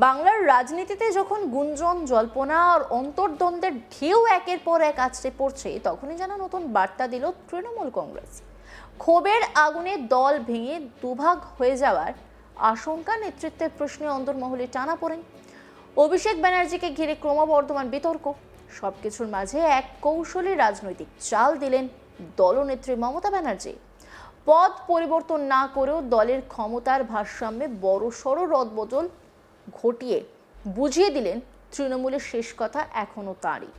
বাংলার রাজনীতিতে যখন গুঞ্জন, জল্পনা আর অন্তর্দ্বন্দ্বের ঢেউ একের পর এক আছড়ে পড়ছে, তখনই যেন নতুন বার্তা দিল তৃণমূল কংগ্রেস। ক্ষোভের আগুনে দল ভেঙে দুভাগ হয়ে যাওয়ার আশঙ্কা, নেতৃত্বের প্রশ্নে অন্দরমহলে টানাপোড়েন, অভিষেক ব্যানার্জিকে ঘিরে ক্রমবর্ধমান বিতর্ক, সবকিছুর মাঝে এক কৌশলী রাজনৈতিক চাল দিলেন দলনেত্রী মমতা ব্যানার্জি। পদ পরিবর্তন না করেও দলের ক্ষমতার ভারসাম্যে বড়সড় রদবদল ঘটিয়ে বুঝিয়ে দিলেন তৃণমূলের শেষ কথা এখনো তাঁরই।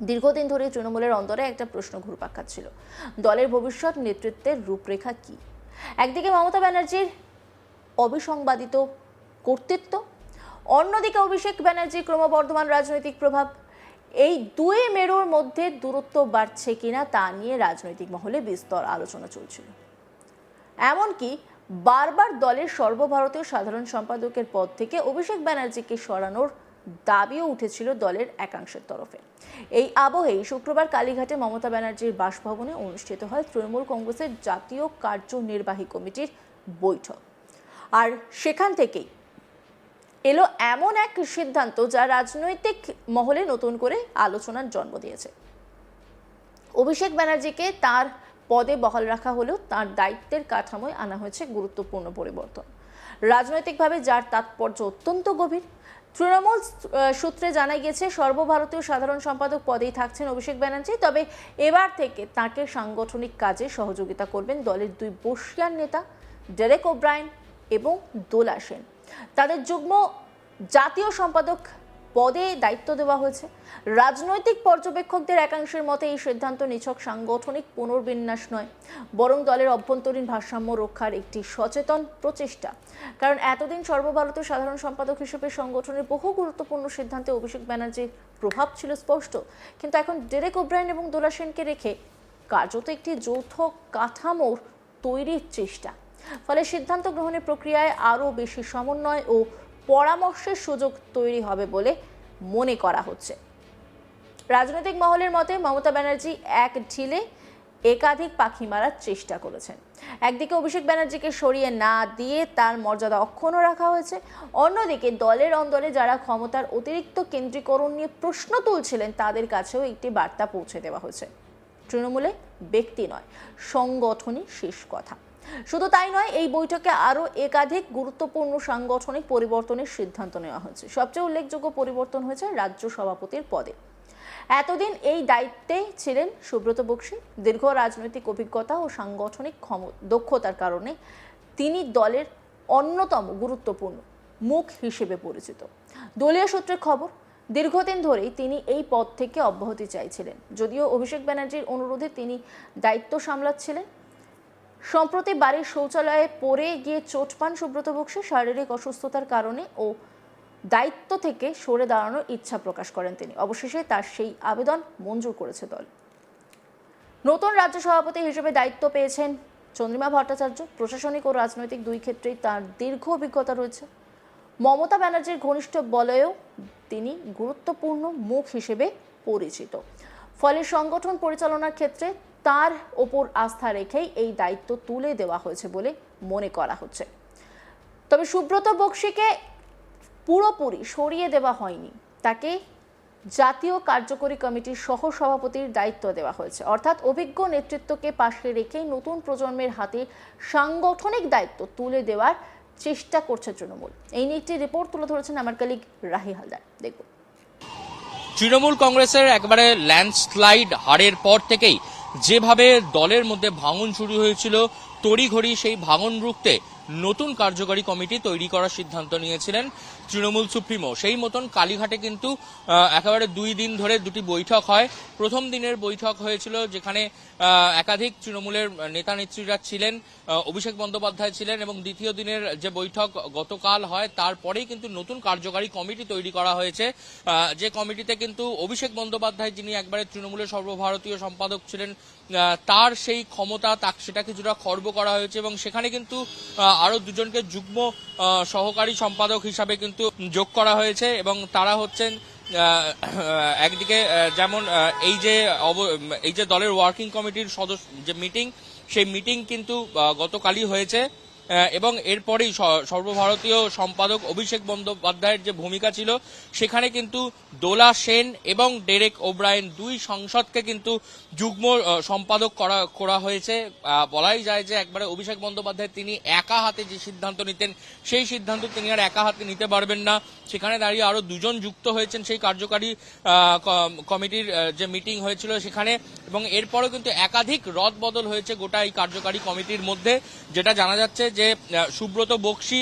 দীর্ঘদিন ধরে তৃণমূলের অন্তরে একটা প্রশ্ন ঘুরপাক খাচ্ছিল, দলের ভবিষ্যৎ নেতৃত্বের রূপরেখা কি। একদিকে মমতা ব্যানার্জির অবিসংবাদিত কর্তৃত্ব, অন্যদিকে অভিষেক ব্যানার্জির ক্রমবর্ধমান রাজনৈতিক প্রভাব। এই দুই মেরুর মধ্যে দূরত্ব বাড়ছে কিনা তা নিয়ে রাজনৈতিক মহলে বিস্তর আলোচনা চলছিল। এমনকি বারবার দলের সর্বভারতীয় সাধারণ সম্পাদকের পদ থেকে অভিষেক ব্যানার্জিকে সরানোর দাবিও উঠেছিল দলের একাংশের তরফে। এই আবহেই শুক্রবার কালীঘাটে মমতা ব্যানার্জির বাসভবনে অনুষ্ঠিত হয় তৃণমূল কংগ্রেসের জাতীয় কার্যনির্বাহী কমিটির বৈঠক। আর সেখান থেকেই এলো এমন এক সিদ্ধান্ত যা রাজনৈতিক মহলে নতুন করে আলোচনার জন্ম দিয়েছে। অভিষেক ব্যানার্জিকে তার পদে বহাল রাখা হলেও তার দায়িত্বের কাঠামোয় আনা হয়েছে গুরুত্বপূর্ণ পরিবর্তন, রাজনৈতিকভাবে যার তাৎপর্য অত্যন্ত গভীর। তৃণমূল সূত্রে জানা গিয়েছে, সর্বভারতীয় সাধারণ সম্পাদক পদেই থাকছেন অভিষেক ব্যানার্জি, তবে এবার থেকে তাকে সাংগঠনিক কাজে সহযোগিতা করবেন দলের দুই বর্ষিয়ান নেতা ডেরেক ওব্রায়েন এবং দোলা সেন। তাদের যুগ্ম জাতীয় সম্পাদক পদে দায়িত্ব দেওয়া হয়েছে। রাজনৈতিক পর্যবেক্ষকদের একাংশের মতে এই সিদ্ধান্ত নিছক সাংগঠনিক পুনর্বিন্যাস নয়, বরং দলের অভ্যন্তরীণ ভারসাম্য রক্ষার একটি সচেতন প্রচেষ্টা। কারণ এতদিন সর্বভারতীয় সাধারণ সম্পাদক হিসেবে সংগঠনের বহু গুরুত্বপূর্ণ সিদ্ধান্তে অভিষেক ব্যানার্জির প্রভাব ছিল স্পষ্ট, কিন্তু এখন ডেরেক ওব্রায়েন এবং দোলা সেনকে রেখে কার্যত একটি যৌথ কাঠামোর তৈরির চেষ্টা। ফলে সিদ্ধান্ত গ্রহণের প্রক্রিয়ায় আরও বেশি সমন্বয় ও পরামর্শের সুযোগ তৈরি হবে বলে মনে করা হচ্ছে। রাজনৈতিক মহলের মতে মমতা ব্যানার্জি এক ঢিলে একাধিক পাখি মারার চেষ্টা করেছেন। একদিকে অভিষেক ব্যানার্জিকে সরিয়ে না দিয়ে তার মর্যাদা অক্ষুণ্ণ রাখা হয়েছে, অন্যদিকে দলের অন্দরে যারা ক্ষমতার অতিরিক্ত কেন্দ্রীকরণ নিয়ে প্রশ্ন তুলছিলেন তাদের কাছেও একটি বার্তা পৌঁছে দেওয়া হয়েছে, তৃণমূলে ব্যক্তি নয়, সংগঠনই শেষ কথা। শুধু তাই নয়, এই বৈঠকে আরও একাধিক গুরুত্বপূর্ণ সাংগঠনিক পরিবর্তনের সিদ্ধান্ত নেওয়া হয়েছে। সবচেয়ে উল্লেখযোগ্য পরিবর্তন হয়েছে রাজ্য সভাপতির পদে। এতদিন এই দায়িত্বে ছিলেন সুব্রত বক্সী। দীর্ঘ রাজনৈতিক অভিজ্ঞতা ও সাংগঠনিক দক্ষতার কারণে তিনি দলের অন্যতম গুরুত্বপূর্ণ মুখ হিসেবে পরিচিত। দলীয় সূত্রের খবর, দীর্ঘদিন ধরেই তিনি এই পদ থেকে অব্যাহতি চাইছিলেন, যদিও অভিষেক ব্যানার্জির অনুরোধে তিনি দায়িত্ব সামলাচ্ছিলেন। সম্প্রতি বাড়ির শৌচালয়ে পড়ে গিয়ে চোট পান সুব্রত বক্সী। শারীরিক অসুস্থতার কারণে ও দায়িত্ব থেকে সরে দাঁড়ানোর ইচ্ছা প্রকাশ করেন তিনি। অবশেষে তার সেই আবেদন মঞ্জুর করেছে দল। নতুন রাজ্য সভাপতি হিসেবে দায়িত্ব পেয়েছেন চন্দ্রিমা ভট্টাচার্য। প্রশাসনিক ও রাজনৈতিক দুই ক্ষেত্রেই তার দীর্ঘ অভিজ্ঞতা রয়েছে। মমতা ব্যানার্জির ঘনিষ্ঠ বলয়েও তিনি গুরুত্বপূর্ণ মুখ হিসেবে পরিচিত। ফলে সংগঠন পরিচালনার ক্ষেত্রে তার ওপর আস্থা রেখেই এই দায়িত্ব তুলে দেওয়া হয়েছে বলে মনে করা হচ্ছে। তবে সুব্রত বক্সীকে পুরোপুরি সরিয়ে দেওয়া হয়নি, তাকে জাতীয় কার্যকরী কমিটির সহ সভাপতির দায়িত্ব দেওয়া হয়েছে। অর্থাৎ অভিজ্ঞ নেতৃত্বকে পাশে রেখেই নতুন প্রজন্মের হাতে সাংগঠনিক দায়িত্ব তুলে দেওয়ার চেষ্টা করছে তৃণমূল। এই নিয়ে একটি রিপোর্ট তুলে ধরেছেন আমার কলিগ রাহি হালদার। দেখব। তৃণমূল কংগ্রেসের একবারে ল্যান্ডস্লাইড হারের পর থেকেই যেভাবে দলের মধ্যে ভাঙন শুরু হয়েছিল, তড়িঘড়ি সেই ভাঙন রুখতে নতুন কার্যকরী কমিটি তৈরি করার সিদ্ধান্ত নিয়েছিলেন তৃণমূল সুপ্রিমো। সেই মতন কালীঘাটে কিন্তু একেবারে 2 দিন ধরে দুটি বৈঠক হয়। প্রথম দিনের বৈঠক হয়েছিল যেখানে একাধিক তৃণমূলের নেতা নেত্রীরা ছিলেন, অভিষেক বন্দ্যোপাধ্যায় ছিলেন, এবং দ্বিতীয় দিনের যে বৈঠক গতকাল হয় তারপরেই কিন্তু নতুন কার্যকরী কমিটি তৈরি করা হয়েছে। যে কমিটিতে কিন্তু অভিষেক বন্দ্যোপাধ্যায়, যিনি একবারে তৃণমূলের সর্বভারতীয় সম্পাদক ছিলেন, তার সেই ক্ষমতা সেটা কিছুটা খর্ব করা হয়েছে, এবং সেখানে কিন্তু আরো দুজনকে যুগ্ম সহকারী সম্পাদক হিসাবে কিন্তু যোগ করা হয়েছে। এবং তারা হচ্ছেন একদিকে যেমন এই যে দলের ওয়ার্কিং কমিটির সদস্য যে মিটিং, সেই মিটিং কিন্তু গতকালই হয়েছে। এবং এরপরেই সর্বভারতীয় সম্পাদক অভিষেক বন্দ্যোপাধ্যায়ের যে ভূমিকা ছিল সেখানে কিন্তু দোলা সেন এবং ডেরেক ওব্রায়েন দুই সাংসদকে কিন্তু যুগ্ম সম্পাদক করা হয়েছে। বলাই যায় যে একবারে অভিষেক বন্দ্যোপাধ্যায় তিনি একা হাতে যে সিদ্ধান্ত নিতেন সেই সিদ্ধান্ত তিনি আর একা হাতে নিতে পারবেন না। সেখানে দাঁড়িয়ে আরো দুজন যুক্ত হয়েছেন সেই কার্যকারী কমিটির যে মিটিং হয়েছিল সেখানে, এবং এরপরেও কিন্তু একাধিক রদবদল হয়েছে গোটা এই কার্যকারী কমিটির মধ্যে। যেটা জানা যাচ্ছে যে সুব্রত বক্সি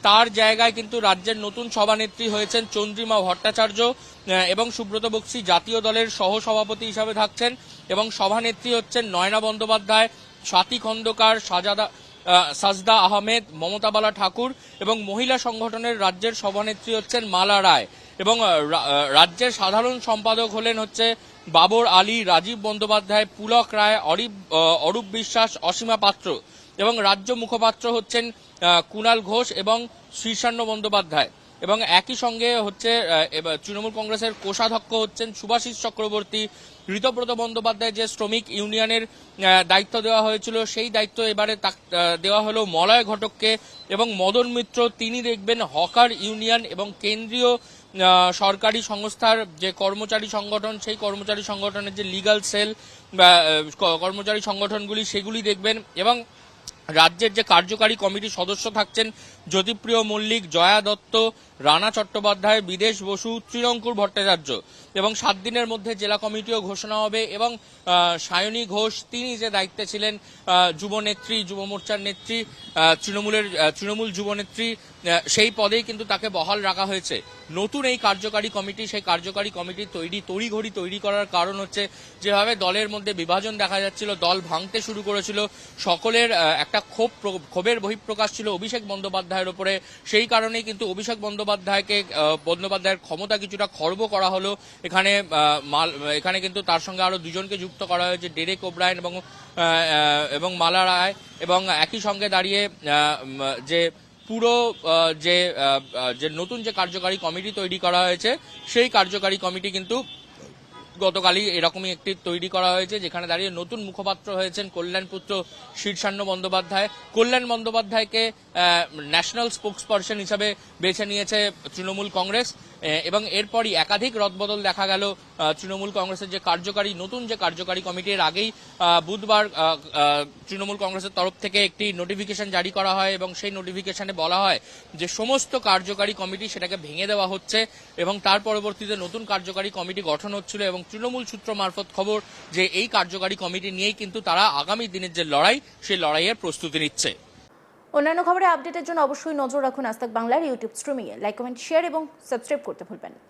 তার জায়গায় কিন্তু রাজ্যের নতুন সভানেত্রী হয়েছেন চন্দ্রিমা ভট্টাচার্য, এবং সুব্রত বক্সি জাতীয় দলের সহসভাপতি হিসাবে থাকছেন, এবং সভানেত্রী হচ্ছেন নয়না বন্দ্যোপাধ্যায়, স্বাতী খন্দকার, সাজদা আহমেদ, মমতা বালা ঠাকুর, এবং মহিলা সংগঠনের রাজ্যের সভানেত্রী হচ্ছেন মালা রায়, এবং রাজ্যের সাধারণ সম্পাদক হলেন হচ্ছে বাবর আলী, রাজীব বন্দ্যোপাধ্যায়, পুলক রায়, অরূপ বিশ্বাস, অসীমা পাত্র, এবং রাজ্য মুখপাত্র হচ্ছেন কুণাল ঘোষ এবং শীর্ষান্ন বন্দ্যোপাধ্যায়, এবং একই সঙ্গে হচ্ছে তৃণমূল কংগ্রেসের কোষাধ্যক্ষ হচ্ছেন সুভাষিস চক্রবর্তী। ঋতব্রত বন্দ্যোপাধ্যায় যে শ্রমিক ইউনিয়নের দায়িত্ব দেওয়া হয়েছিল সেই দায়িত্ব এবারে দেওয়া হলো মলয় ঘটককে, এবং মদন মিত্র তিনি দেখবেন হকার ইউনিয়ন এবং কেন্দ্রীয় সরকারি সংস্থার যে কর্মচারী সংগঠন সেই কর্মচারী সংগঠনের যে লিগ্যাল সেল বা কর্মচারী সংগঠনগুলি সেগুলি দেখবেন, এবং রাজ্যের যে কার্যকারী কমিটির সদস্য থাকছেন জ্যোতিপ্রিয় মল্লিক, জয়া দত্ত, রানা চট্টোপাধ্যায়, বিদেশ বসু, ত্রিরঙ্কুর ভট্টাচার্য, এবং 7 দিনের মধ্যে জেলা কমিটিও ঘোষণা হবে, এবং সায়নী ঘোষ তিনি যে দায়িত্বে ছিলেন যুবনেত্রী, যুব মোর্চার নেত্রী, তৃণমূল যুবনেত্রী, সেই পদেই কিন্তু তাকে বহাল রাখা হয়েছে। নতুন এই কার্যকারী কমিটি, সেই কার্যকারী কমিটি তড়িঘড়ি তৈরি করার কারণ হচ্ছে যেভাবে দলের মধ্যে বিভাজন দেখা যাচ্ছিল, দল ভাঙতে শুরু করেছিল, সকলের একটা ক্ষোভের বহিঃপ্রকাশ ছিল অভিষেক বন্দ্যোপাধ্যায়ের উপরে। সেই কারণেই কিন্তু অভিষেক বন্দ্যোপাধ্যায়ের ক্ষমতা কিছুটা খর্ব করা হলো। এখানে কিন্তু তার সঙ্গে আরো দুজনকে যুক্ত করা হয়েছে, ডেরেক ওব্রায়েন এবং মালা রায়, এবং একই সঙ্গে দাঁড়িয়ে যে পুরো যে নতুন যে কার্যকারী কমিটি তৈরি করা হয়েছে সেই কার্যকারী কমিটি কিন্তু গতকালই এরকমই একটি তৈরি করা হয়েছে, যেখানে দাঁড়িয়ে নতুন মুখপাত্র হয়েছেন কল্যাণপুত্র শীর্ষান্ন বন্দ্যোপাধ্যায়। কল্যাণ বন্দ্যোপাধ্যায়কে ন্যাশনাল স্পোক্সপারসন হিসাবে বেছে নিয়েছে তৃণমূল কংগ্রেস, এবং এরপরই একাধিক রদবদল দেখা গেল তৃণমূল কংগ্রেসের যে নতুন যে কার্যকারী কমিটির আগেই বুধবার তৃণমূল কংগ্রেসের তরফ থেকে একটি নোটিফিকেশন জারি করা হয়, এবং সেই নোটিফিকেশনে বলা হয় যে সমস্ত কার্যকারী কমিটি সেটাকে ভেঙে দেওয়া হচ্ছে, এবং তার পরবর্তীতে নতুন কার্যকারী কমিটি গঠন হচ্ছিল, এবং তৃণমূল সূত্র মারফত খবর যে এই কার্যকারী কমিটি নিয়েই কিন্তু তারা আগামী দিনের যে লড়াই সেই লড়াইয়ের প্রস্তুতি নিচ্ছে। অন্যান্য খবরে আপডেটের জন্য অবশ্যই নজর রাখুন আজ তাক বাংলার ইউটিউব স্ট্রিমিংয়ে। লাইক, কমেন্ট, শেয়ার এবং সাবস্ক্রাইব করতে ভুলবেন না।